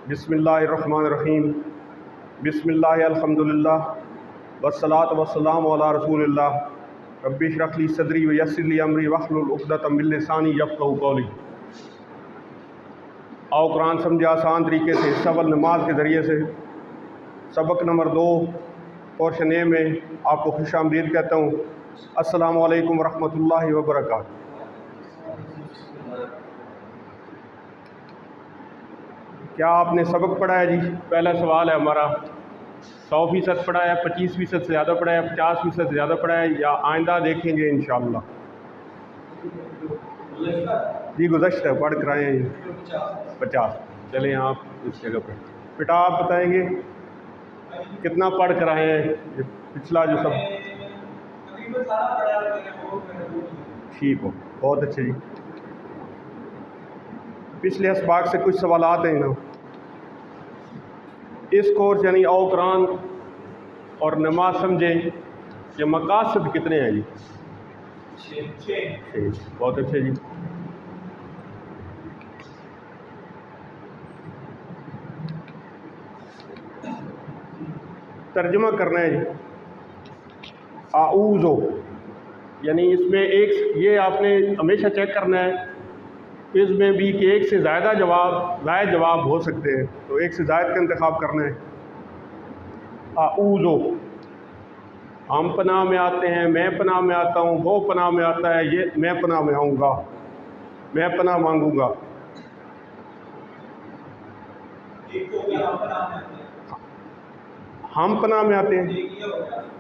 بسم اللہ الرحمن الرحیم. بسم اللہ الحمدللہ والصلاۃ والسلام علی رسول اللہ. رب اشرح لی صدری ویسر لی امری واحلل عقدۃ من لسانی یفقہوا قولی. آؤ قرآن سمجھے آسان طریقے سے حصہ اول نماز کے ذریعے سے. سبق نمبر 2 پورشن اے میں آپ کو خوش آمدید کہتا ہوں. السلام علیکم ورحمۃ اللہ وبرکاتہ. کیا آپ نے سبق پڑھا ہے جی؟ پہلا سوال ہے ہمارا. 100% پڑھا ہے، 25% سے زیادہ پڑھا ہے، 50% سے زیادہ پڑھا ہے، یا آئندہ دیکھیں گے انشاءاللہ؟ جی گزشتہ پڑھ کر آئے ہیں 50. چلیں آپ اس جگہ پہ بیٹا آپ بتائیں گے کتنا پڑھ کر آئے ہیں پچھلا جو سب؟ ٹھیک ہو، بہت اچھے جی. پچھلے اسباق سے کچھ سوالات ہیں نا. اس کورس یعنی آؤ قرآن اور نماز سمجھیں یہ مقاصد کتنے ہیں جی؟ 6. بہت اچھے جی. ترجمہ کرنا ہے جی. اعوذ یعنی اس میں ایک یہ آپ نے ہمیشہ چیک کرنا ہے اس میں بھی کہ ایک سے زائد جواب ہو سکتے ہیں، تو ایک سے زائد کا انتخاب کرنا ہے. اعوذ ہم پناہ میں آتے ہیں، میں پناہ میں آتا ہوں، وہ پناہ میں آتا ہے، یہ میں پناہ میں آؤں گا، میں پناہ مانگوں گا. ہم پناہ میں آتے ہیں،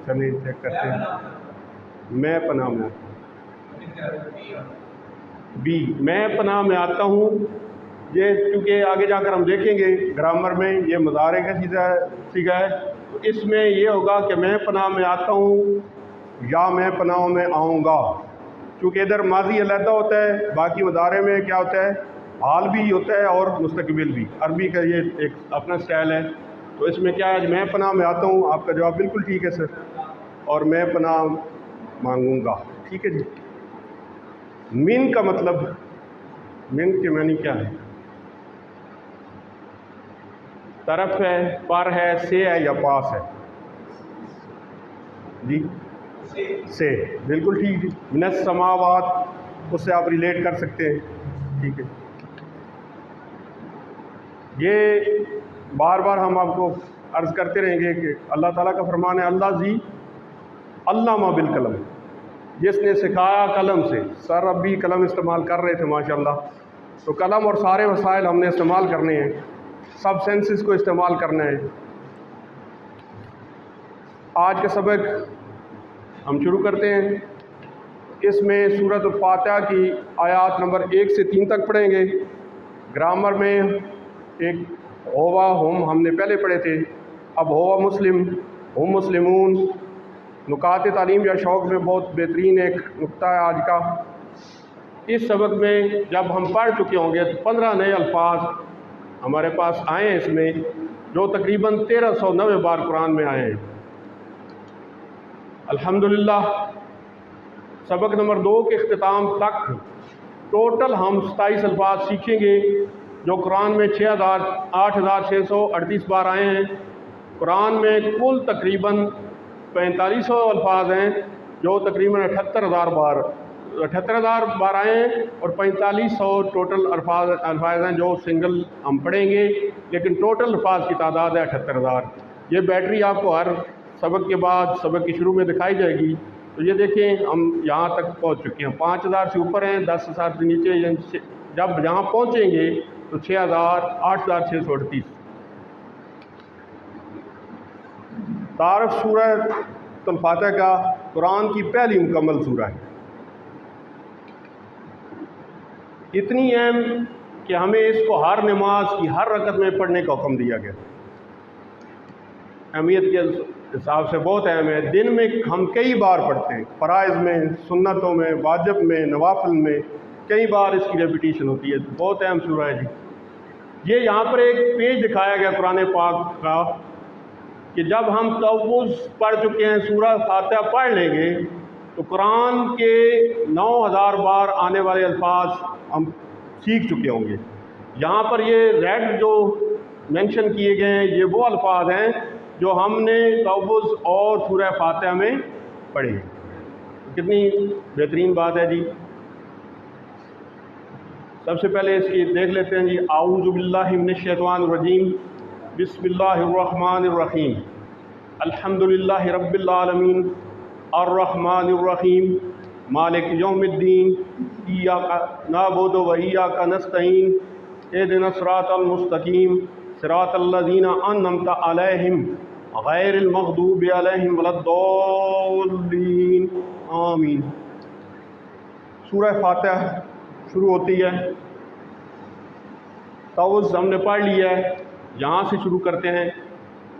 چلیے چیک کرتے ہیں. میں پناہ میں آتا ہوں. بی میں پناہ میں آتا ہوں. یہ چونکہ آگے جا کر ہم دیکھیں گے گرامر میں یہ مضارع کا صیغہ ہے، تو اس میں یہ ہوگا کہ میں پناہ میں آتا ہوں یا میں پناہ میں آؤں گا. چونکہ ادھر ماضی علیحدہ ہوتا ہے، باقی مضارع میں کیا ہوتا ہے، حال بھی ہوتا ہے اور مستقبل بھی. عربی کا یہ ایک اپنا سٹائل ہے. تو اس میں کیا ہے، میں پناہ میں آتا ہوں. آپ کا جواب بالکل ٹھیک ہے سر. اور میں پناہ مانگوں گا. ٹھیک ہے جی. من کا مطلب، من کے معنی کیا ہے؟ طرف ہے، پر ہے، سے ہے یا پاس ہے؟ جی سے. بالکل ٹھیک جی. من السماوات اس سے آپ ریلیٹ کر سکتے ہیں. ٹھیک ہے. یہ بار بار ہم آپ کو عرض کرتے رہیں گے کہ اللہ تعالیٰ کا فرمان ہے اللہ زی علامہ بالقلم، جس نے سکھایا قلم سے. سر اب بھی قلم استعمال کر رہے تھے ماشاءاللہ. تو قلم اور سارے وسائل ہم نے استعمال کرنے ہیں، سب سینسز کو استعمال کرنا ہے. آج کا سبق ہم شروع کرتے ہیں. اس میں سورۃ الفاتحہ کی آیات نمبر 1 سے 3 تک پڑھیں گے. گرامر میں ایک ہوا ہم نے پہلے پڑھے تھے، اب ہوا مسلم، ہم مسلمون. نکات تعلیم یا شوق میں بہت بہترین ایک نقطہ ہے آج کا. اس سبق میں جب ہم پڑھ چکے ہوں گے تو 15 نئے الفاظ ہمارے پاس آئے ہیں اس میں، جو تقریباً 1390 بار قرآن میں آئے ہیں. الحمدللہ سبق نمبر 2 کے اختتام تک ٹوٹل ہم 27 الفاظ سیکھیں گے، جو قرآن میں 8638 بار آئے ہیں. قرآن میں کل تقریباً 4500 الفاظ ہیں، جو تقریباً 78,000 بار آئے ہیں، اور 4500 ٹوٹل الفاظ ہیں جو سنگل ہم پڑھیں گے، لیکن ٹوٹل الفاظ کی تعداد ہے 78,000. یہ بیٹری آپ کو ہر سبق کے بعد سبق کے شروع میں دکھائی جائے گی. تو یہ دیکھیں ہم یہاں تک پہنچ چکے ہیں. 5000 سے اوپر ہیں، 10,000 سے نیچے. جب یہاں پہنچیں گے تو 8,638. تعارف سورہ الفاتحہ کا قرآن کی پہلی مکمل سورہ ہے. اتنی اہم کہ ہمیں اس کو ہر نماز کی ہر رکعت میں پڑھنے کا حکم دیا گیا. اہمیت کے حساب سے بہت اہم ہے. دن میں ہم کئی بار پڑھتے ہیں، فرائض میں، سنتوں میں، واجب میں، نوافل میں کئی بار اس کی ریپیٹیشن ہوتی ہے. بہت اہم سورہ ہے جی. یہ یہاں پر ایک پیج دکھایا گیا قرآن پاک کا کہ جب ہم تعوذ پڑھ چکے ہیں، سورہ فاتحہ پڑھ لیں گے، تو قرآن کے 9000 بار آنے والے الفاظ ہم سیکھ چکے ہوں گے. یہاں پر یہ ریڈ جو مینشن کیے گئے ہیں یہ وہ الفاظ ہیں جو ہم نے تعوذ اور سورہ فاتحہ میں پڑھے ہیں۔ کتنی بہترین بات ہے جی۔ سب سے پہلے اس کی دیکھ لیتے ہیں جی۔ اعوذ باللہ من الشیطان الرجیم، بسم اللہ الرحمن الرحیم، الحمد للہ رب العالمین، الرحمن الرحیم، مالک یوم الدین، ایاک نعبد و ایاک نستعین، اہدنا الصراط المستقیم، صراط الذین انعمت علیہم غیر المغضوب علیہم ولا الضالین، آمین۔ سورہ فاتحہ شروع ہوتی ہے، تعوذ ہم نے پڑھ لیا ہے، یہاں سے شروع کرتے ہیں۔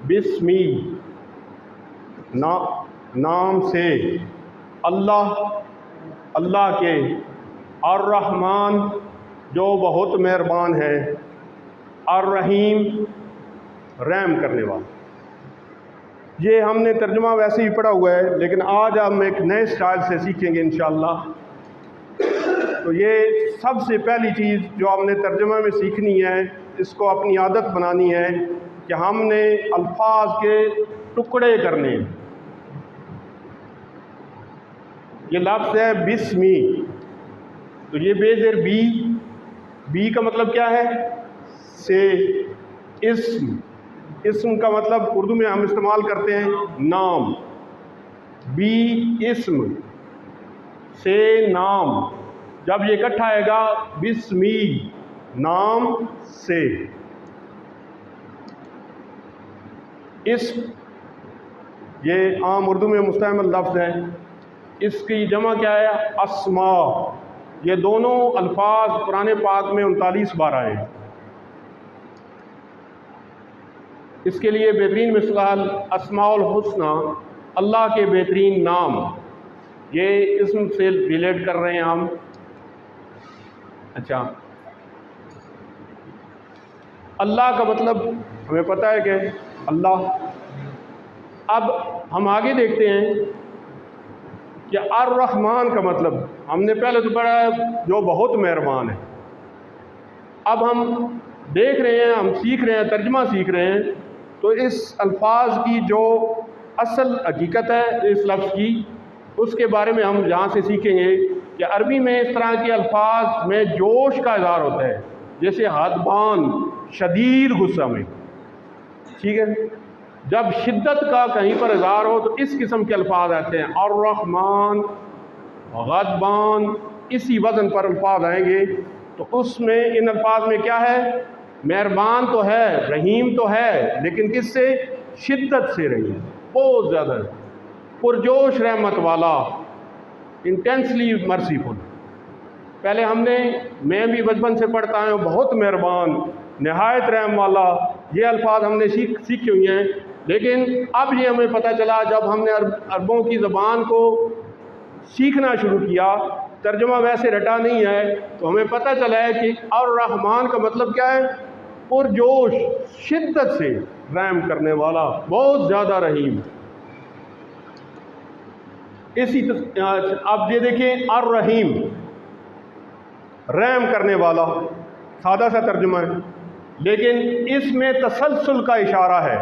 بسمی، نام سے، اللہ کے، الرحمن جو بہت مہربان ہے، الرحیم رحم کرنے والا۔ یہ ہم نے ترجمہ ویسے ہی پڑھا ہوا ہے، لیکن آج ہم ایک نئے سٹائل سے سیکھیں گے انشاءاللہ۔ تو یہ سب سے پہلی چیز جو ہم نے ترجمہ میں سیکھنی ہے، اس کو اپنی عادت بنانی ہے کہ ہم نے الفاظ کے ٹکڑے کرنے ہیں۔ یہ لفظ ہے بسمی، تو یہ بے زیر بی کا مطلب کیا ہے؟ سے۔ اسم کا مطلب اردو میں ہم استعمال کرتے ہیں نام، بی اسم، سے نام، جب یہ اکٹھا آئے گا بسمی، نام سے۔ اسم یہ عام اردو میں مستعمل لفظ ہے، اس کی جمع کیا ہے؟ اسماء۔ یہ دونوں الفاظ قرآن پاک میں 39 بار آئے ہیں۔ اس کے لیے بہترین مثال اسماء الحسنہ، اللہ کے بہترین نام، یہ اسم سے ریلیٹ کر رہے ہیں ہم۔ اچھا، اللہ کا مطلب ہمیں پتہ ہے کہ اللہ۔ اب ہم آگے دیکھتے ہیں کہ الرحمن کا مطلب ہم نے پہلے تو پڑھا ہے جو بہت مہربان ہے۔ اب ہم دیکھ رہے ہیں، ہم سیکھ رہے ہیں، ترجمہ سیکھ رہے ہیں، تو اس الفاظ کی جو اصل حقیقت ہے اس لفظ کی، اس کے بارے میں ہم یہاں سے سیکھیں گے کہ عربی میں اس طرح کے الفاظ میں جوش کا اظہار ہوتا ہے، جیسے غضبان، شدید غصہ میں، ٹھیک ہے؟ جب شدت کا کہیں پر اظہار ہو تو اس قسم کے الفاظ آتے ہیں، الرحمن، غضبان، اسی وزن پر الفاظ آئیں گے۔ تو اس میں ان الفاظ میں کیا ہے؟ مہربان تو ہے، رحیم تو ہے، لیکن کس سے؟ شدت سے رحیم، بہت زیادہ پرجوش رحمت والا، انٹینسلی مرسیفل۔ پہلے میں بھی بچپن سے پڑھتا ہوں، بہت مہربان، نہایت رحم والا، یہ الفاظ ہم نے سیکھے ہوئے ہیں۔ لیکن اب یہ ہمیں پتہ چلا جب ہم نے عربوں کی زبان کو سیکھنا شروع کیا، ترجمہ ویسے رٹا نہیں ہے، تو ہمیں پتہ چلا ہے کہ الرحمن کا مطلب کیا ہے؟ پرجوش، شدت سے رحم کرنے والا، بہت زیادہ رحیم۔ اب یہ دیکھیں، الرحیم رحم کرنے والا، سادہ سا ترجمہ ہے، لیکن اس میں تسلسل کا اشارہ ہے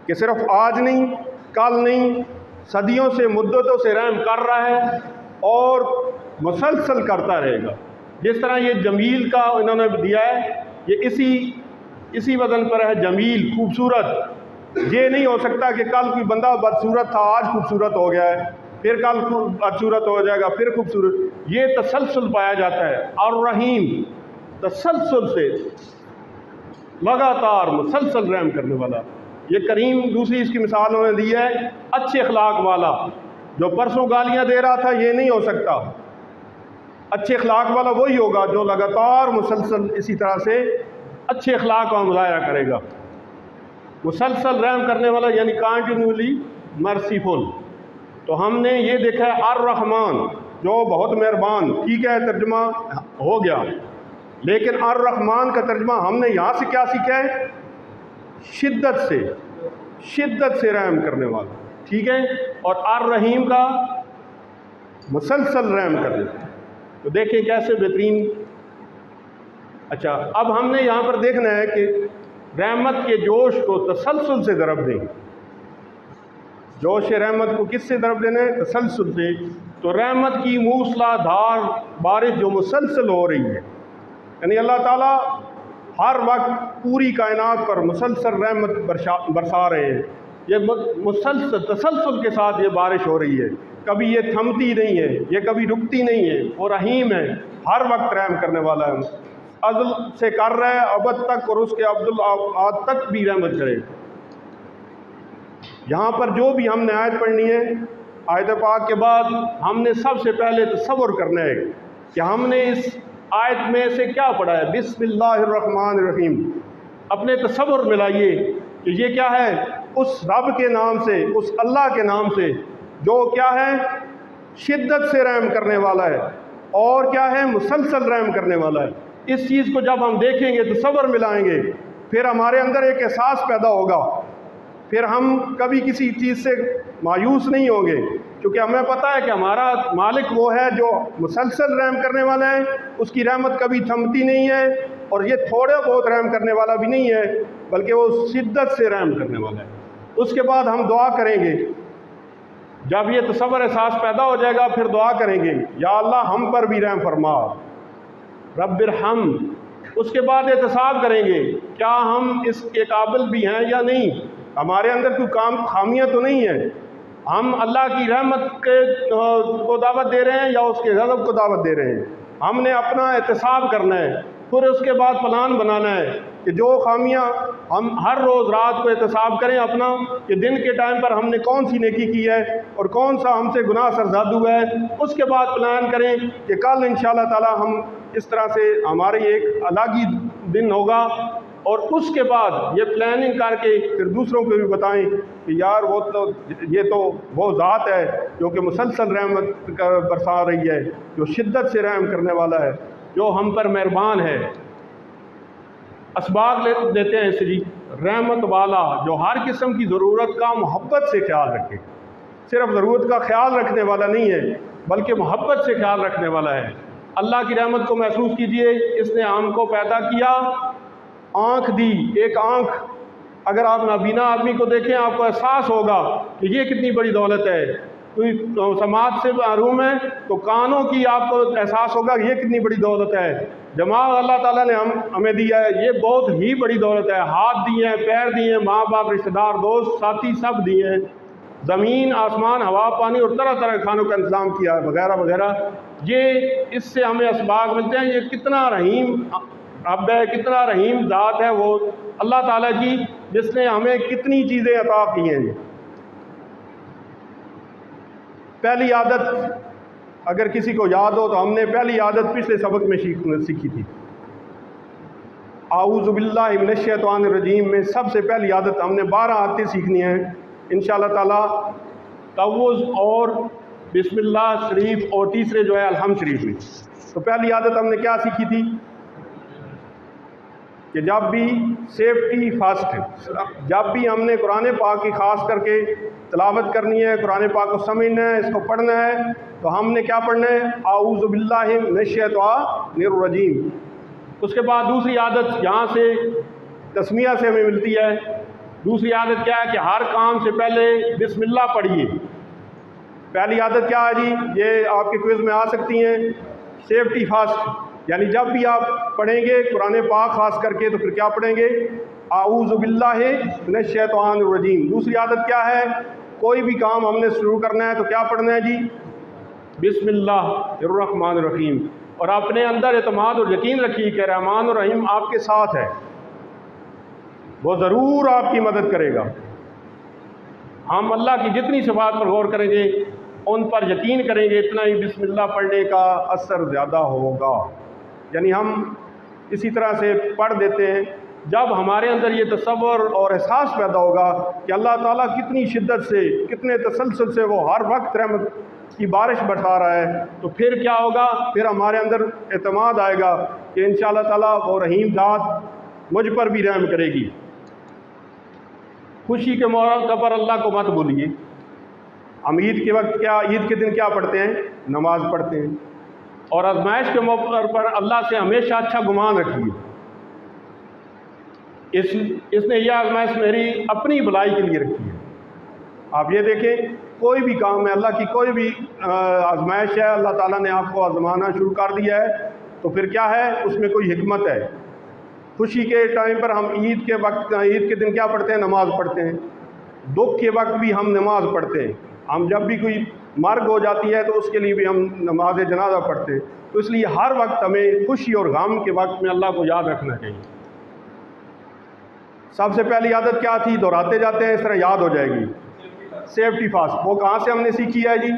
کہ صرف آج نہیں، کل نہیں، صدیوں سے، مدتوں سے رحم کر رہا ہے اور مسلسل کرتا رہے گا۔ جس طرح یہ جمیل کا انہوں نے دیا ہے، یہ اسی وزن پر ہے، جمیل، خوبصورت۔ یہ نہیں ہو سکتا کہ کل کوئی بندہ بدصورت تھا، آج خوبصورت ہو گیا ہے، پھر کل بدصورت ہو جائے گا، پھر خوبصورت۔ یہ تسلسل پایا جاتا ہے۔ الرحیم تسلسل سے، لگاتار مسلسل رحم کرنے والا۔ یہ کریم، دوسری اس کی مثال انہوں نے دی ہے اچھے اخلاق والا۔ جو پرسوں گالیاں دے رہا تھا یہ نہیں ہو سکتا، اچھے اخلاق والا وہی ہوگا جو لگاتار مسلسل اسی طرح سے اچھے اخلاق کا مظاہرہ کرے گا۔ مسلسل رحم کرنے والا یعنی کانٹینیولی مرسیفل۔ تو ہم نے یہ دیکھا ہے الرحمن جو بہت مہربان، ٹھیک ہے، ترجمہ ہو گیا، لیکن الرحمن کا ترجمہ ہم نے یہاں سے کیا سیکھا ہے؟ شدت سے رحم کرنے والا، ٹھیک ہے، اور الرحیم کا مسلسل رحم کرنے والا۔ تو دیکھیں کیسے بہترین۔ اچھا، اب ہم نے یہاں پر دیکھنا ہے کہ رحمت کے جوش کو تسلسل سے ضرب دیں۔ جوش رحمت کو کس سے ضرب دینا ہے؟ تسلسل سے۔ تو رحمت کی موسلا دھار بارش جو مسلسل ہو رہی ہے، یعنی اللہ تعالیٰ ہر وقت پوری کائنات پر مسلسل رحمت برسا رہے ہیں۔ یہ مسلسل تسلسل کے ساتھ یہ بارش ہو رہی ہے، کبھی یہ تھمتی نہیں ہے، یہ کبھی رکتی نہیں ہے۔ وہ رحیم ہے، ہر وقت رحم کرنے والا ہے، ازل سے کر رہا ہے ابد تک، اور اس کے عبدالآباد تک بھی رحمت کرے۔ یہاں پر جو بھی ہم نے آیت پڑھنی ہے، آیت پاک کے بعد ہم نے سب سے پہلے تصور کرنا ہے کہ ہم نے اس آیت میں سے کیا پڑھا ہے۔ بسم اللہ الرحمن الرحیم، اپنے تصور میں لائیے کہ یہ کیا ہے؟ اس رب کے نام سے، اس اللہ کے نام سے جو کیا ہے؟ شدت سے رحم کرنے والا ہے، اور کیا ہے؟ مسلسل رحم کرنے والا ہے۔ اس چیز کو جب ہم دیکھیں گے، تصور ملائیں گے، پھر ہمارے اندر ایک احساس پیدا ہوگا، پھر ہم کبھی کسی چیز سے مایوس نہیں ہوں گے، کیونکہ ہمیں پتہ ہے کہ ہمارا مالک وہ ہے جو مسلسل رحم کرنے والا ہے، اس کی رحمت کبھی تھمتی نہیں ہے، اور یہ تھوڑے بہت رحم کرنے والا بھی نہیں ہے، بلکہ وہ شدت سے رحم کرنے والا ہے۔ اس کے بعد ہم دعا کریں گے، جب یہ تصور احساس پیدا ہو جائے گا پھر دعا کریں گے، یا اللہ ہم پر بھی رحم فرما، رب ارحم۔ اس کے بعد احتساب کریں گے، کیا ہم اس کے قابل بھی ہیں یا نہیں، ہمارے اندر کوئی خامیاں تو نہیں ہے، ہم اللہ کی رحمت کو دعوت دے رہے ہیں یا اس کے غضب کو دعوت دے رہے ہیں۔ ہم نے اپنا احتساب کرنا ہے، پھر اس کے بعد پلان بنانا ہے کہ جو خامیاں ہم ہر روز رات کو احتساب کریں اپنا، کہ دن کے ٹائم پر ہم نے کون سی نیکی کی ہے اور کون سا ہم سے گناہ سرزاد ہوا ہے۔ اس کے بعد پلان کریں کہ کل انشاءاللہ تعالی ہم اس طرح سے ہماری ایک الگ ہی دن ہوگا، اور اس کے بعد یہ پلاننگ کر کے پھر دوسروں کو بھی بتائیں کہ یار یہ تو وہ ذات ہے جو کہ مسلسل رحمت برسا رہی ہے، جو شدت سے رحم کرنے والا ہے، جو ہم پر مہربان ہے۔ اسباق دیتے ہیں جی، رحمت والا جو ہر قسم کی ضرورت کا محبت سے خیال رکھے، صرف ضرورت کا خیال رکھنے والا نہیں ہے بلکہ محبت سے خیال رکھنے والا ہے۔ اللہ کی رحمت کو محسوس کیجئے، اس نے ہم کو پیدا کیا، آنکھ دی، ایک آنکھ، اگر آپ نابینا آدمی کو دیکھیں آپ کو احساس ہوگا کہ یہ کتنی بڑی دولت ہے، کوئی سماعت سے محروم ہے تو کانوں کی آپ کو احساس ہوگا کہ یہ کتنی بڑی دولت ہے، دماغ اللہ تعالیٰ نے ہمیں دیا ہے، یہ بہت ہی بڑی دولت ہے، ہاتھ دیے ہیں، پیر دیے ہیں، ماں باپ، رشتہ دار، دوست ساتھی سب دیے ہیں، زمین آسمان ہوا پانی اور طرح طرح کے کھانوں کا انتظام کیا ہے وغیرہ وغیرہ۔ یہ اس سے ہمیں اسباق ملتے ہیں۔ یہ کتنا رحیم رب ہے، کتنا رحیم ذات ہے وہ اللہ تعالیٰ کی، جس نے ہمیں کتنی چیزیں عطا کی ہیں۔ پہلی عادت اگر کسی کو یاد ہو تو ہم نے پہلی عادت پچھلے سبق میں سیکھی تھی، اعوذ باللہ من الشیطان الرجیم میں سب سے پہلی عادت ہم نے 12 عادتیں سیکھنی ہیں انشاءاللہ تعالیٰ، تعوذ اور بسم اللہ شریف اور تیسرے جو ہے الحمد شریف میں۔ تو پہلی عادت ہم نے کیا سیکھی تھی کہ جب بھی سیفٹی فرسٹ، جب بھی ہم نے قرآن پاک کی خاص کر کے تلاوت کرنی ہے، قرآن پاک کو سمجھنا ہے، اس کو پڑھنا ہے، تو ہم نے کیا پڑھنا ہے؟ اعوذ باللہ من الشیطان الرجیم۔ اس کے بعد دوسری عادت یہاں سے تسمیہ سے ہمیں ملتی ہے۔ دوسری عادت کیا ہے کہ ہر کام سے پہلے بسم اللہ پڑھیے۔ پہلی عادت کیا ہے جی؟ یہ آپ کے کوئز میں آ سکتی ہیں، سیفٹی فرسٹ، یعنی جب بھی آپ پڑھیں گے قرآن پاک خاص کر کے تو پھر کیا پڑھیں گے؟ اعوذ باللہ من الشیطان الرجیم۔ دوسری عادت کیا ہے؟ کوئی بھی کام ہم نے شروع کرنا ہے تو کیا پڑھنا ہے جی؟ بسم اللہ الرحمن الرحیم، اور اپنے اندر اعتماد اور یقین رکھیے کہ رحمان اور رحیم آپ کے ساتھ ہے، وہ ضرور آپ کی مدد کرے گا۔ ہم اللہ کی جتنی صفات پر غور کریں گے، ان پر یقین کریں گے، اتنا ہی بسم اللہ پڑھنے کا اثر زیادہ ہوگا۔ یعنی ہم اسی طرح سے پڑھ دیتے ہیں، جب ہمارے اندر یہ تصور اور احساس پیدا ہوگا کہ اللہ تعالیٰ کتنی شدت سے، کتنے تسلسل سے وہ ہر وقت رحمت کی بارش برسا رہا ہے، تو پھر کیا ہوگا؟ پھر ہمارے اندر اعتماد آئے گا کہ انشاءاللہ تعالیٰ وہ رحیم ذات مجھ پر بھی رحم کرے گی۔ خوشی کے موقع پر اللہ کو مت بھولیے۔ ہم عید کے وقت عید کے دن کیا پڑھتے ہیں؟ نماز پڑھتے ہیں، اور آزمائش کے موقع پر اللہ سے ہمیشہ اچھا گمان رکھیے۔ اس نے یہ آزمائش میری اپنی بھلائی کے لیے رکھی ہے۔ آپ یہ دیکھیں، کوئی بھی کام ہے، اللہ کی کوئی بھی آزمائش ہے، اللہ تعالیٰ نے آپ کو آزمانا شروع کر دیا ہے تو پھر کیا ہے، اس میں کوئی حکمت ہے۔ خوشی کے ٹائم پر ہم عید کے دن کیا پڑھتے ہیں؟ نماز پڑھتے ہیں۔ دکھ کے وقت بھی ہم نماز پڑھتے ہیں۔ ہم جب بھی کوئی مرگ ہو جاتی ہے تو اس کے لیے بھی ہم نماز جنازہ پڑھتے ہیں۔ تو اس لیے ہر وقت ہمیں خوشی اور غم کے وقت میں اللہ کو یاد رکھنا چاہیے۔ سب سے پہلی عادت کیا تھی؟ دہراتے جاتے ہیں، اس طرح یاد ہو جائے گی۔ سیفٹی فاسٹ، وہ کہاں سے ہم نے سیکھی ہے جی؟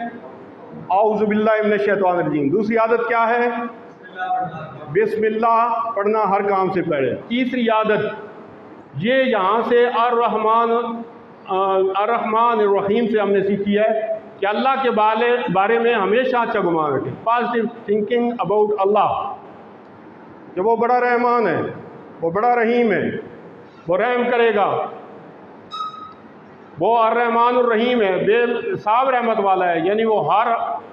اعوذ باللہ من الشیطان الرجیم۔ دوسری عادت کیا ہے؟ بسم اللہ پڑھنا ہر کام سے پہلے۔ تیسری عادت یہ یہاں سے الرحمن الرحیم سے ہم نے سیکھی ہے کہ اللہ کے بارے میں ہمیشہ اچھا گمان رکھیں، پازیٹیو تھنکنگ اباؤٹ اللہ، کہ وہ بڑا رحمان ہے، وہ بڑا رحیم ہے، وہ رحم کرے گا، وہ الرحمن الرحیم ہے، بے حساب رحمت والا ہے، یعنی وہ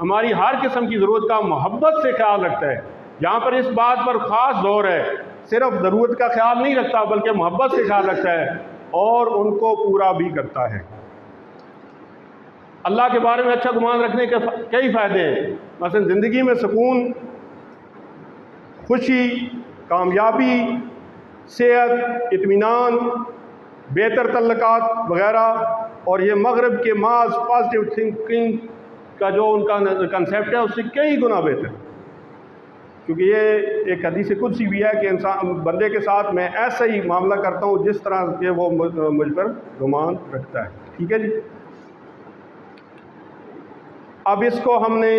ہماری ہر قسم کی ضرورت کا محبت سے خیال رکھتا ہے۔ یہاں پر اس بات پر خاص زور ہے، صرف ضرورت کا خیال نہیں رکھتا بلکہ محبت سے خیال رکھتا ہے اور ان کو پورا بھی کرتا ہے۔ اللہ کے بارے میں اچھا گمان رکھنے کے کئی فائدے ہیں، مثلا زندگی میں سکون، خوشی، کامیابی، صحت، اطمینان، بہتر تعلقات وغیرہ۔ اور یہ مغرب کے محض پازیٹیو تھنکنگ کا جو ان کا کنسیپٹ ہے اس سے کئی گنا بہتر، کیونکہ یہ ایک حدیث قدسی بھی ہے کہ انسان بندے کے ساتھ میں ایسا ہی معاملہ کرتا ہوں جس طرح کہ وہ مجھ پر گمان رکھتا ہے۔ ٹھیک ہے جی۔ اب اس کو ہم نے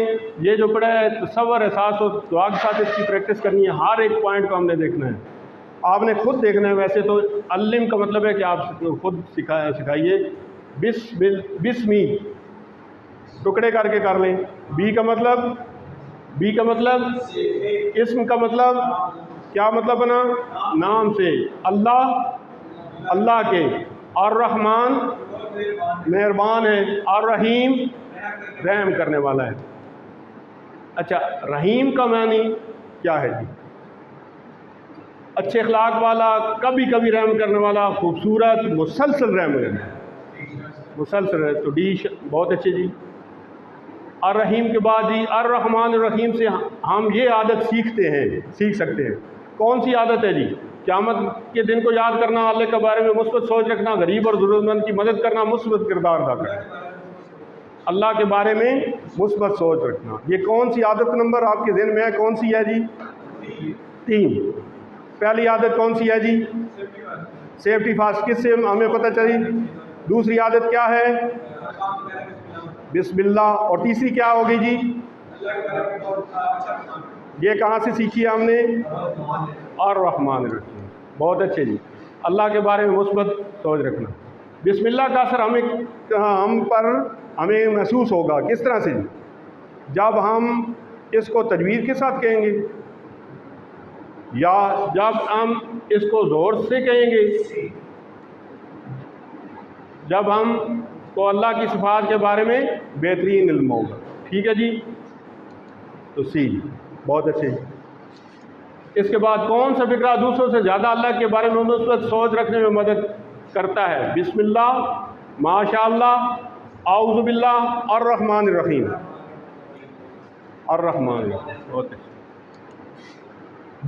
یہ جو پڑھا ہے تصور، احساس اور دعا کے ساتھ اس کی پریکٹس کرنی ہے۔ ہر ایک پوائنٹ کو ہم نے دیکھنا ہے، آپ نے خود دیکھنا ہے۔ ویسے تو علم کا مطلب ہے کہ آپ خود سکھائیے۔ بسمی ٹکڑے کر کے کر لیں۔ بی کا مطلب اسم کا مطلب کیا مطلب بنا؟ نام سے، اللہ کے، الرحمن مہربان ہے، الرحیم رحم کرنے والا ہے۔ اچھا، رحیم کا معنی کیا ہے جی؟ اچھے اخلاق والا، کبھی کبھی رحم کرنے والا، خوبصورت، مسلسل رحم کرنے والا، مسلسل ہے تو ڈی بہت اچھے جی۔ الرحیم کے بعد جی الرحمن الرحیم سے ہم یہ عادت سیکھ سکتے ہیں۔ کون سی عادت ہے جی؟ قیامت کے دن کو یاد کرنا، اللہ کے بارے میں مثبت سوچ رکھنا، غریب اور ضرورت مند کی مدد کرنا، مثبت کردار ادا کرنا، اللہ کے بارے میں مثبت سوچ رکھنا۔ یہ کون سی عادت نمبر آپ کے ذہن میں ہے؟ کون سی ہے جی؟ 3۔ پہلی عادت کون سی ہے جی؟ سیفٹی فاسٹ، کس سے ہمیں پتہ چلی؟ دوسری عادت کیا ہے؟ بسم اللہ۔ اور تیسری کیا ہوگی جی؟ یہ کہاں سے سیکھی ہے ہم نے؟ الرحمن الرحیم۔ بہت اچھے جی، اللہ کے بارے میں مثبت سوچ رکھنا۔ بسم اللہ کا اثر ہمیں محسوس ہوگا کس طرح سے جی؟ جب ہم اس کو تجوید کے ساتھ کہیں گے یا جب ہم اس کو زور سے کہیں گے، جب ہم کو اللہ کی صفات کے بارے میں بہترین علم ہوگا۔ ٹھیک ہے جی، تو سی بہت اچھے۔ اس کے بعد کون سا فکرہ دوسروں سے زیادہ اللہ کے بارے میں مثبت سوچ رکھنے میں مدد کرتا ہے؟ بسم اللہ، ماشاء اللہ، اعوذ باللہ، الرحمن الرحیم۔ الرحمن الرحیم بہت اچھے۔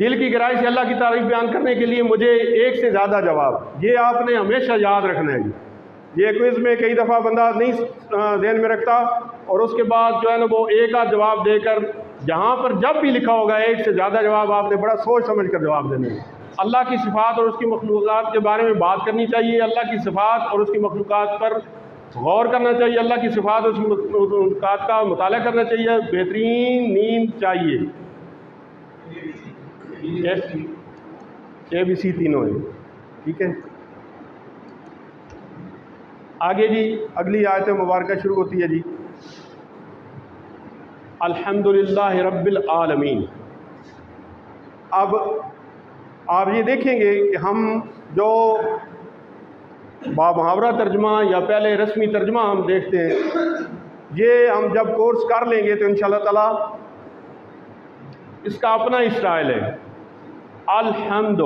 دل کی گہرائی سے اللہ کی تعریف بیان کرنے کے لیے مجھے ایک سے زیادہ جواب، یہ آپ نے ہمیشہ یاد رکھنا ہے جی۔ یہ کوئز میں کئی دفعہ بندہ نہیں ذہن میں رکھتا اور اس کے بعد جو ہے نا وہ ایک آدھ جواب دے کر، جہاں پر جب بھی لکھا ہوگا ایک سے زیادہ جواب، آپ نے بڑا سوچ سمجھ کر جواب دینے ہیں۔ اللہ کی صفات اور اس کی مخلوقات کے بارے میں بات کرنی چاہیے، اللہ کی صفات اور اس کی مخلوقات پر غور کرنا چاہیے، اللہ کی صفات اور اس کی مخلوقات کا مطالعہ کرنا چاہیے، بہترین نیند چاہیے۔ ABC تینوں ہیں، ٹھیک ہے۔ آگے جی اگلی آیت مبارکہ شروع ہوتی ہے جی، الحمدللہ رب العالمین۔ اب آپ یہ دیکھیں گے کہ ہم جو بامحاورہ ترجمہ یا پہلے رسمی ترجمہ ہم دیکھتے ہیں، یہ ہم جب کورس کر لیں گے تو انشاءاللہ تعالی اس کا اپنا اسٹائل ہے۔ الحمد،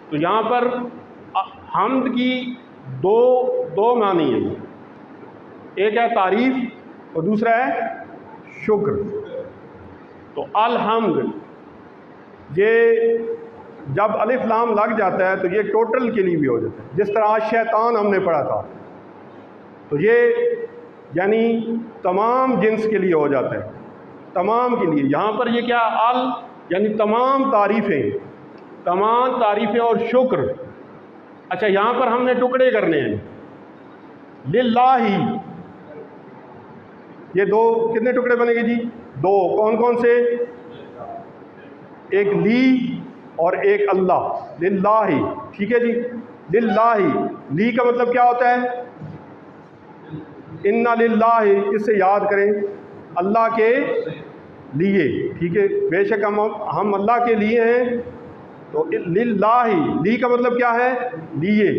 تو یہاں پر حمد کی دو معنی ہیں، ایک ہے تعریف اور دوسرا ہے شکر۔ تو الحمد، یہ جب الف لام لگ جاتا ہے تو یہ ٹوٹل کے لیے بھی ہو جاتا ہے، جس طرح شیطان ہم نے پڑھا تھا، تو یہ یعنی تمام جنس کے لیے ہو جاتا ہے، تمام کے لیے۔ یہاں پر یہ کیا یعنی تمام تعریفیں اور شکر۔ اچھا، یہاں پر ہم نے ٹکڑے کرنے ہیں، للہ، یہ دو کتنے ٹکڑے بنے گے جی؟ دو۔ کون کون سے؟ ایک لی اور ایک اللہ، للہ، ٹھیک ہے جی، للہ۔ لی کا مطلب کیا ہوتا ہے؟ انا للہ، اس سے یاد کریں، اللہ کے لیے، ٹھیک ہے، بے شک ہم اللہ کے لیے ہیں۔ تو للہ، لی کا مطلب کیا ہے؟ لیے۔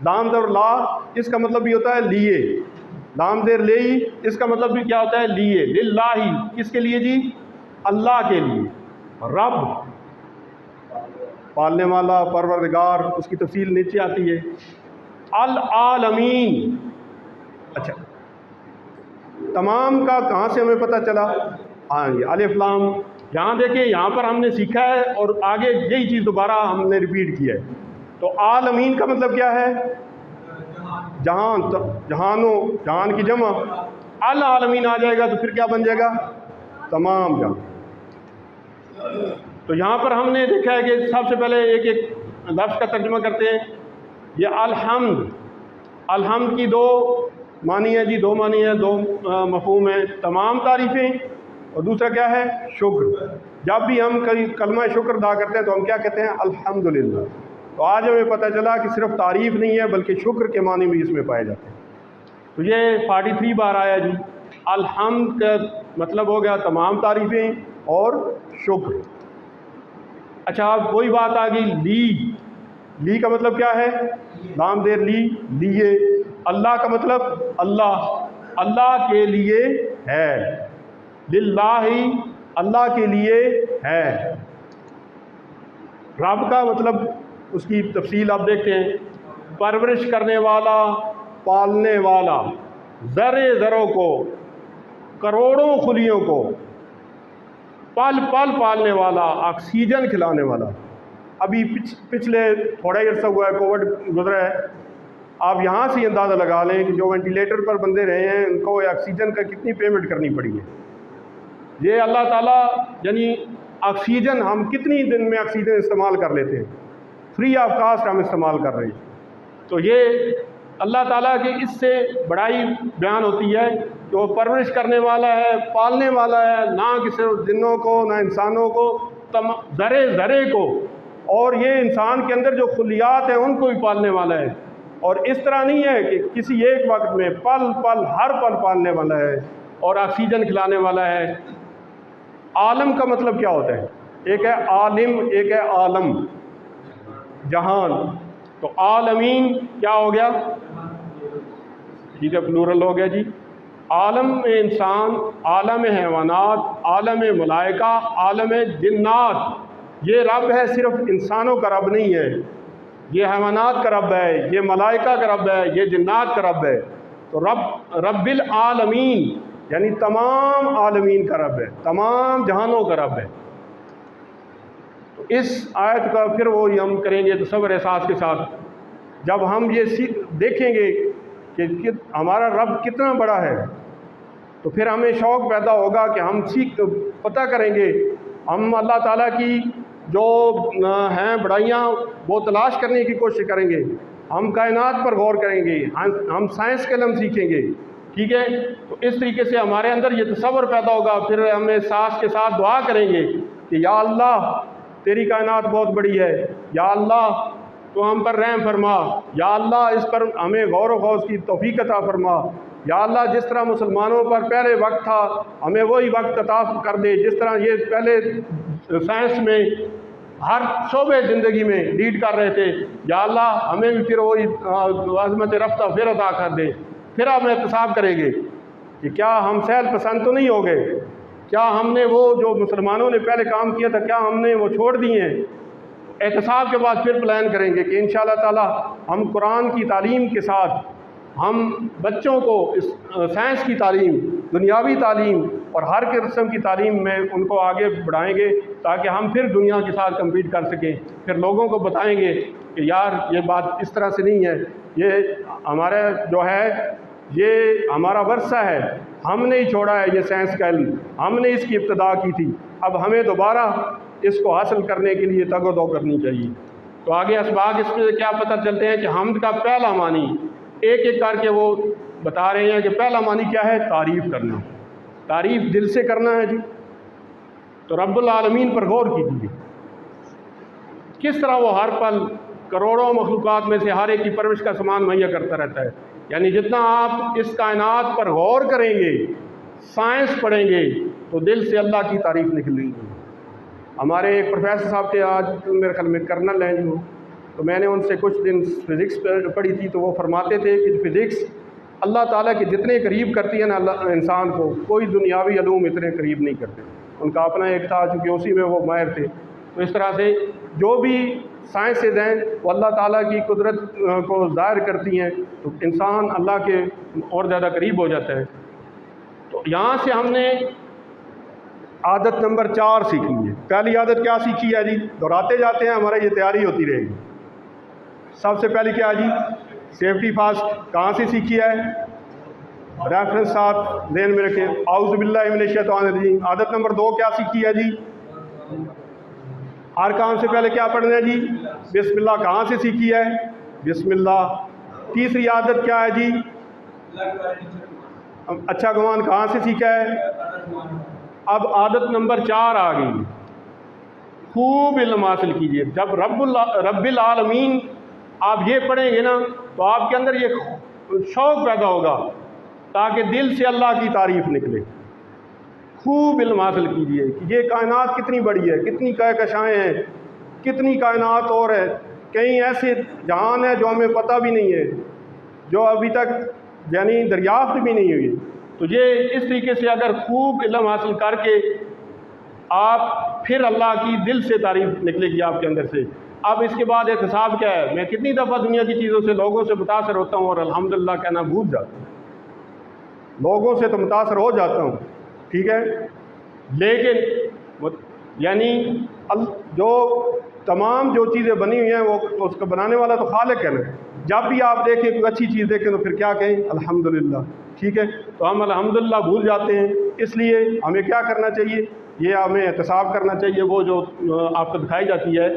لام زیر لا، اس کا مطلب بھی ہوتا ہے لیے۔ لام زیر لئی، اس کا مطلب بھی کیا ہوتا ہے؟ لیے۔ للہ، کس کے لیے جی؟ اللہ کے لیے۔ رب، پالنے والا، پروردگار، اس کی تفصیل نیچے آتی ہے۔ العالمین، اچھا تمام کا کہاں سے ہمیں پتہ چلا؟ ہاں جی، الف لام، یہاں دیکھیں، یہاں پر ہم نے سیکھا ہے اور آگے یہی چیز دوبارہ ہم نے ریپیٹ کیا ہے۔ تو عالمین کا مطلب کیا ہے؟ جہان، جہانوں، جہان کی جمع۔ العالمین آ جائے گا تو پھر کیا بن جائے گا؟ تمام جہان۔ تو یہاں پر ہم نے دیکھا ہے کہ سب سے پہلے ایک ایک لفظ کا ترجمہ کرتے ہیں۔ یہ الحمد، الحمد کی دو معنی ہے جی، دو معنی ہے، دو مفہوم ہیں، تمام تعریفیں، اور دوسرا کیا ہے؟ شکر۔ جب بھی ہم کلمہ شکر ادا کرتے ہیں تو ہم کیا کہتے ہیں؟ الحمدللہ۔ تو آج ہمیں پتہ چلا کہ صرف تعریف نہیں ہے بلکہ شکر کے معنی بھی اس میں پائے جاتے ہیں۔ تو یہ 43 بار آیا جی۔ الحمد کا مطلب ہو گیا تمام تعریفیں اور شکر۔ اچھا، اب وہی بات آ گئی، لی کا مطلب کیا ہے؟ لام زیر لی، لیے۔ اللہ کا مطلب اللہ کے لیے ہے، للہ، اللہ کے لیے ہے۔ رب کا مطلب، اس کی تفصیل آپ دیکھتے ہیں، پرورش کرنے والا، پالنے والا، ذروں کو، کروڑوں خلیوں کو پل پل پالنے والا، آکسیجن کھلانے والا۔ ابھی پچھلے تھوڑا ہی عرصہ ہوا ہے، کووڈ گزرا ہے، آپ یہاں سے اندازہ لگا لیں کہ جو وینٹیلیٹر پر بندے رہے ہیں ان کو آکسیجن کا کتنی پیمنٹ کرنی پڑی ہے۔ یہ اللہ تعالیٰ یعنی آکسیجن، ہم کتنی دن میں آکسیجن استعمال کر لیتے ہیں، فری آف کاسٹ ہم استعمال کر رہے ہیں۔ تو یہ اللہ تعالیٰ کی اس سے بڑائی بیان ہوتی ہے کہ وہ پرورش کرنے والا ہے، پالنے والا ہے، نہ کہ صرف جنوں کو، نہ انسانوں کو، ذرے کو، اور یہ انسان کے اندر جو خلیات ہیں ان کو بھی پالنے والا ہے۔ اور اس طرح نہیں ہے کہ کسی ایک وقت میں، پل پل، ہر پل پالنے والا ہے اور آکسیجن کھلانے والا ہے۔ عالم کا مطلب کیا ہوتا ہے؟ ایک ہے عالم، ایک ہے عالم، جہان۔ تو عالمین کیا ہو گیا؟ ٹھیک ہے، پلورل ہو گیا جی۔ عالم انسان، عالم حیوانات، عالم ملائکہ، عالم جنات۔ یہ رب ہے، صرف انسانوں کا رب نہیں ہے، یہ حیوانات کا رب ہے، یہ ملائکہ کا رب ہے، یہ جنات کا رب ہے۔ تو رب العالمین یعنی تمام عالمین کا رب ہے، تمام جہانوں کا رب ہے۔ تو اس آیت کا پھر وہی ہم کریں گے تصور احساس کے ساتھ، جب ہم یہ دیکھیں گے کہ ہمارا رب کتنا بڑا ہے، تو پھر ہمیں شوق پیدا ہوگا کہ ہم پتہ کریں گے، ہم اللہ تعالیٰ کی جو ہیں بڑائیاں وہ تلاش کرنے کی کوشش کریں گے، ہم کائنات پر غور کریں گے، ہم سائنس کے علم سیکھیں گے، ٹھیک ہے۔ تو اس طریقے سے ہمارے اندر یہ تصور پیدا ہوگا، پھر ہم احساس کے ساتھ دعا کریں گے کہ یا اللہ تیری کائنات بہت بڑی ہے، یا اللہ تو ہم پر رحم فرما، یا اللہ اس پر ہمیں غور و خوض کی توفیق عطا فرما، یا اللہ جس طرح مسلمانوں پر پہلے وقت تھا ہمیں وہی وقت عطا کر دے، جس طرح یہ پہلے سائنس میں ہر شعبے زندگی میں لیڈ کر رہے تھے، یا اللہ ہمیں بھی پھر وہی عظمت رفتہ پھر عطا کر دے۔ پھر ہم احتساب کریں گے کہ کیا ہم سہل پسند تو نہیں ہو گئے، کیا ہم نے وہ جو مسلمانوں نے پہلے کام کیا تھا کیا ہم نے وہ چھوڑ دیے ہیں۔ احتساب کے بعد پھر پلان کریں گے کہ انشاءاللہ تعالی ہم قرآن کی تعلیم کے ساتھ ہم بچوں کو اس سائنس کی تعلیم، دنیاوی تعلیم اور ہر قسم کی تعلیم میں ان کو آگے بڑھائیں گے تاکہ ہم پھر دنیا کے ساتھ کمپیٹ کر سکیں، پھر لوگوں کو بتائیں گے کہ یار یہ بات اس طرح سے نہیں ہے، یہ ہمارا جو ہے یہ ہمارا ورثہ ہے، ہم نے ہی چھوڑا ہے یہ سائنس کا علم، ہم نے اس کی ابتدا کی تھی، اب ہمیں دوبارہ اس کو حاصل کرنے کے لیے تگ و دو کرنی چاہیے۔ تو آگے اسباق اس میں کیا پتہ چلتے ہیں کہ حمد کا پہلا معنی ایک ایک کر کے وہ بتا رہے ہیں کہ پہلا معنی کیا ہے؟ تعریف کرنا، تعریف دل سے کرنا ہے جی۔ تو رب العالمین پر غور کیجیے، کس طرح وہ ہر پل کروڑوں مخلوقات میں سے ہر ایک کی پرورش کا سامان مہیا کرتا رہتا ہے۔ یعنی جتنا آپ اس کائنات پر غور کریں گے، سائنس پڑھیں گے، تو دل سے اللہ کی تعریف نکلے گی۔ ہمارے ایک پروفیسر صاحب تھے، آج میرے خیال میں کرنل ہیں جو، تو میں نے ان سے کچھ دن فزکس پڑھی تھی، تو وہ فرماتے تھے کہ فزکس اللہ تعالیٰ کے جتنے قریب کرتی ہے نا اللہ انسان کو، کوئی دنیاوی علوم اتنے قریب نہیں کرتے۔ ان کا اپنا ایک تھا، چونکہ اسی میں وہ ماہر تھے۔ تو اس طرح سے جو بھی سائنسز ہیں وہ اللہ تعالیٰ کی قدرت کو ظاہر کرتی ہیں، تو انسان اللہ کے اور زیادہ قریب ہو جاتا ہے۔ تو یہاں سے ہم نے عادت نمبر 4 سیکھی ہے۔ پہلی عادت کیا سیکھی ہے جی؟ دہراتے جاتے ہیں، ہمارا یہ تیاری ہوتی رہے گی۔ سب سے پہلی کیا جی؟ Safety fast. کہاں سے سیکھی ہے؟ ریفرنس ساتھ ذہن میں رکھیں، اعوذ باللہ من الشیطان الرجیم۔ عادت نمبر 2 کیا سیکھی ہے جی؟ ہر کام سے پہلے کیا پڑھنا ہے جی؟ بسم اللہ۔ کہاں سے سیکھی ہے؟ بسم اللہ۔ تیسری عادت کیا ہے جی؟ اچھا گمان۔ کہاں سے سیکھا ہے؟ اب عادت نمبر 4 آ گئی، خوب علم حاصل کیجیے۔ جب رب العالمین آپ یہ پڑھیں گے نا تو آپ کے اندر یہ شوق پیدا ہوگا تاکہ دل سے اللہ کی تعریف نکلے۔ خوب علم حاصل کیجیے کہ یہ کائنات کتنی بڑی ہے، کتنی کہکشائیں ہیں، کتنی کائنات اور ہے، کئی ایسے جہان ہیں جو ہمیں پتہ بھی نہیں ہے، جو ابھی تک یعنی دریافت بھی نہیں ہوئی۔ تو یہ اس طریقے سے اگر خوب علم حاصل کر کے آپ پھر اللہ کی دل سے تعریف نکلے گی آپ کے اندر سے۔ اب اس کے بعد احتساب کیا ہے؟ میں کتنی دفعہ دنیا کی چیزوں سے لوگوں سے متاثر ہوتا ہوں اور الحمدللہ کہنا بھول جاتا ہوں، لوگوں سے تو متاثر ہو جاتا ہوں، ٹھیک ہے، لیکن یعنی جو تمام جو چیزیں بنی ہوئی ہیں وہ اس کا بنانے والا تو خالق ہے نا۔ جب بھی آپ دیکھیں کوئی اچھی چیز دیکھیں تو پھر کیا کہیں؟ الحمدللہ، ٹھیک ہے۔ تو ہم الحمدللہ بھول جاتے ہیں، اس لیے ہمیں کیا کرنا چاہیے؟ یہ ہمیں احتساب کرنا چاہیے۔ وہ جو آپ کو دکھائی جاتی ہے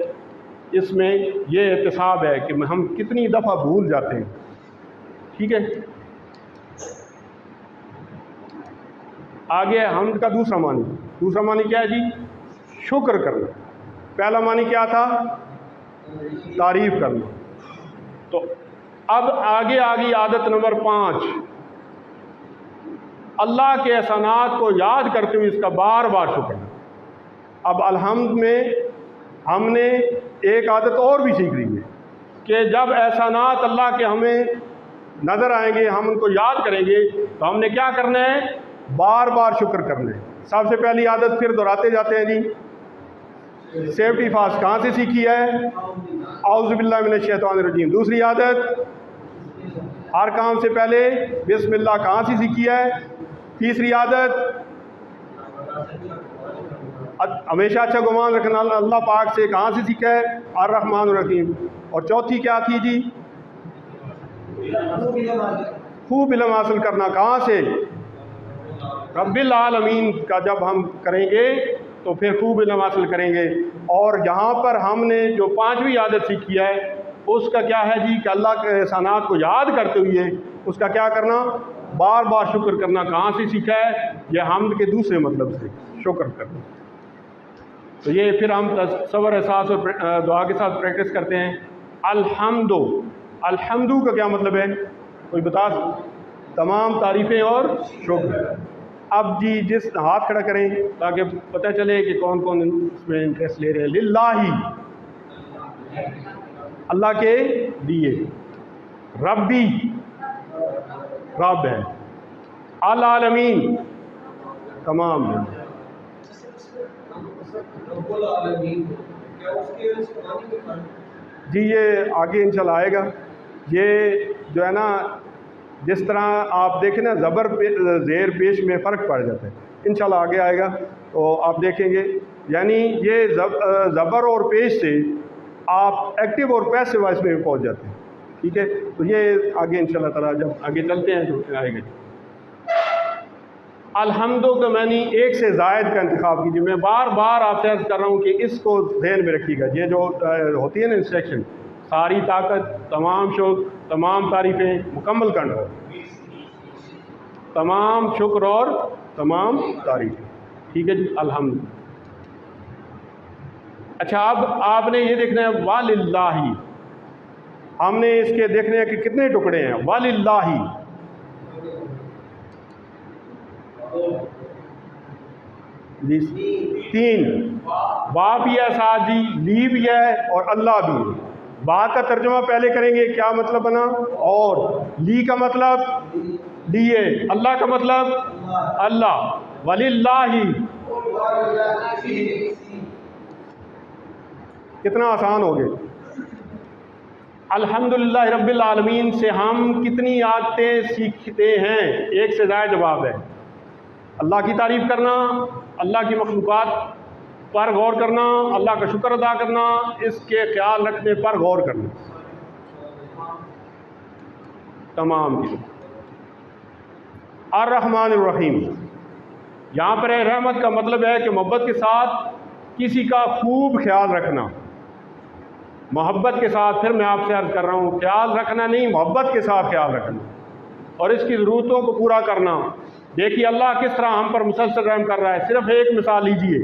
اس میں یہ احتساب ہے کہ ہم کتنی دفعہ بھول جاتے ہیں، ٹھیک ہے۔ آگے حمد کا دوسرا معنی کیا ہے جی؟ شکر کرنا۔ پہلا معنی کیا تھا؟ تعریف کرنا۔ تو اب آگے آگئی عادت نمبر 5، اللہ کے احسانات کو یاد کرتے ہوئے اس کا بار بار شکر۔ اب الحمد میں ہم نے ایک عادت اور بھی سیکھ لی ہے کہ جب احسانات اللہ کے ہمیں نظر آئیں گے، ہم ان کو یاد کریں گے، تو ہم نے کیا کرنا ہے؟ بار بار شکر کرنا ہے۔ سب سے پہلی عادت پھر دہراتے جاتے ہیں جی، سیفٹی فاسٹ۔ کہاں سے سیکھی ہے؟ اعوذ باللہ من الشیطان الرجیم۔ دوسری عادت ہر کام سے پہلے بسم اللہ۔ کہاں سے سیکھی ہے؟ تیسری عادت ہمیشہ اچھا گمان رکھنا اللہ پاک سے۔ کہاں سے سیکھا ہے؟ الرحمن الرحیم۔ اور چوتھی کیا تھی جی؟ خوب علم حاصل کرنا۔ کہاں سے؟ رب العالمین کا جب ہم کریں گے تو پھر خوب علم حاصل کریں گے۔ اور یہاں پر ہم نے جو 5ویں عادت سیکھی ہے اس کا کیا ہے جی؟ کہ اللہ کے احسانات کو یاد کرتے ہوئے اس کا کیا کرنا؟ بار بار شکر کرنا۔ کہاں سے سیکھا ہے؟ یہ حمد کے دوسرے مطلب سے، شکر کرنا۔ تو یہ پھر ہم تصور، احساس اور دعا کے ساتھ پریکٹس کرتے ہیں۔ الحمدو کا کیا مطلب ہے؟ کوئی بتا؟ تمام تعریفیں اور شکر۔ اب جی جس ہاتھ کھڑا کریں تاکہ پتہ چلے کہ کون کون اس میں انٹرسٹ لے رہے ہیں۔ للہ، اللہ کے لیے۔ ربی، رب ہے۔ العالمین، تمام ہے۔ جی یہ آگے انشاءاللہ آئے گا. یہ جو ہے نا جس طرح آپ دیکھیں نا زبر زیر پیش میں فرق پڑ جاتا ہے, انشاءاللہ آگے آئے گا تو آپ دیکھیں گے. یعنی یہ زبر اور پیش سے آپ ایکٹیو اور پیسو وائس میں بھی پہنچ جاتے ہیں. ٹھیک ہے, تو یہ آگے انشاءاللہ تعالیٰ جب آگے چلتے ہیں تو آئے گا. الحمدو کا معنی ایک سے زائد کا انتخاب کیجیے. میں بار بار آپ سے عرض کر رہا ہوں کہ اس کو ذہن میں رکھیے گا. یہ جو ہوتی ہے نا انسٹرکشن, ساری طاقت, تمام شکر, تمام تعریفیں, مکمل کنٹرول, تمام شکر اور تمام تعریفیں. ٹھیک ہے جی, الحمد. اچھا اب آپ نے یہ دیکھنا ہے وَلِلَّهِ, ہم نے اس کے دیکھنے ہیں کہ کتنے ٹکڑے ہیں. وَلِلَّهِ جی 3, با بھی ہے ساتھ جی, لی بھی ہے اور اللہ بھی ہے. با کا ترجمہ پہلے کریں گے, کیا مطلب بنا, اور لی کا مطلب لیے, اللہ کا مطلب اللہ. وَلِلَّهِ کتنا آسان ہو گئے. الحمدللہ رب العالمین سے ہم کتنی عادتیں سیکھتے ہیں. ایک سے زائد جواب ہے. اللہ کی تعریف کرنا, اللہ کی مخلوقات پر غور کرنا, اللہ کا شکر ادا کرنا, اس کے خیال رکھنے پر غور کرنا, تمام کی. الرحمن الرحیم, یہاں پر رحمت کا مطلب ہے کہ محبت کے ساتھ کسی کا خوب خیال رکھنا. محبت کے ساتھ, پھر میں آپ سے عرض کر رہا ہوں, خیال رکھنا نہیں, محبت کے ساتھ خیال رکھنا اور اس کی ضرورتوں کو پورا کرنا. دیکھیے اللہ کس طرح ہم پر مسلسل رحم کر رہا ہے. صرف ایک مثال لیجئے,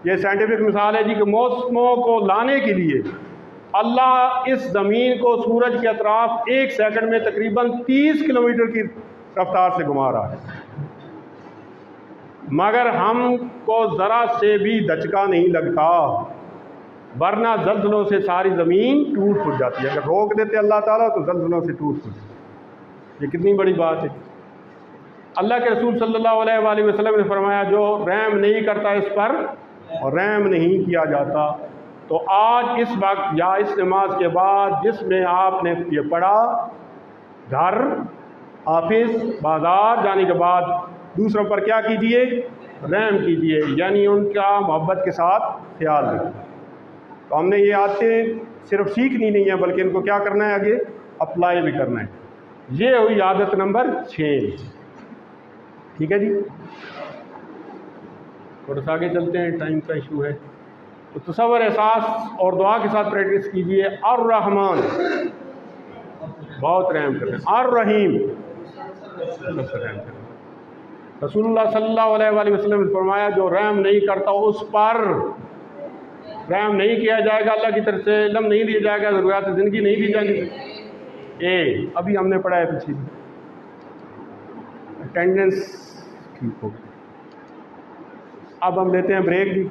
یہ سائنٹیفک مثال ہے جی, کہ موسموں کو لانے کے لیے اللہ اس زمین کو سورج کے اطراف 1 سیکنڈ میں تقریباً 30 کلومیٹر کی رفتار سے گھما رہا ہے, مگر ہم کو ذرا سے بھی دھچکا نہیں لگتا, ورنہ زلزلوں سے ساری زمین ٹوٹ پھوٹ جاتی ہے. اگر روک دیتے اللہ تعالیٰ تو زلزلوں سے ٹوٹ پھوٹ جاتی. یہ کتنی بڑی بات ہے. اللہ کے رسول صلی اللہ علیہ وآلہ وسلم نے فرمایا, جو رحم نہیں کرتا اس پر اور رحم نہیں کیا جاتا. تو آج اس وقت یا اس نماز کے بعد جس میں آپ نے یہ پڑھا, گھر, آفس, بازار جانے کے بعد دوسروں پر کیا کیجئے, رحم کیجئے, یعنی ان کا محبت کے ساتھ خیال رکھیں. تو ہم نے یہ عادتیں صرف سیکھنی نہیں ہے بلکہ ان کو کیا کرنا ہے, آگے اپلائی بھی کرنا ہے. یہ ہوئی عادت نمبر 6. ٹھیک ہے جی, تھوڑا سا آگے چلتے ہیں, ٹائم کا ایشو ہے. تو تصور, احساس اور دعا کے ساتھ پریکٹس کیجئے. الرحمن, بہت رحم کرتے ہیں. الرحیم, سب سے رحم کرتے ہیں. رسول اللہ صلی اللہ علیہ وآلہ وسلم نے فرمایا, جو رحم نہیں کرتا اس پر رحم نہیں کیا جائے گا, اللہ کی طرف سے علم نہیں دیا جائے گا, ضروریات زندگی نہیں دی جائے گی. ابھی ہم نے پڑھا ہے پیچھے, اٹینڈنس ٹھیک ہوگی. اب ہم لیتے ہیں بریک بھی.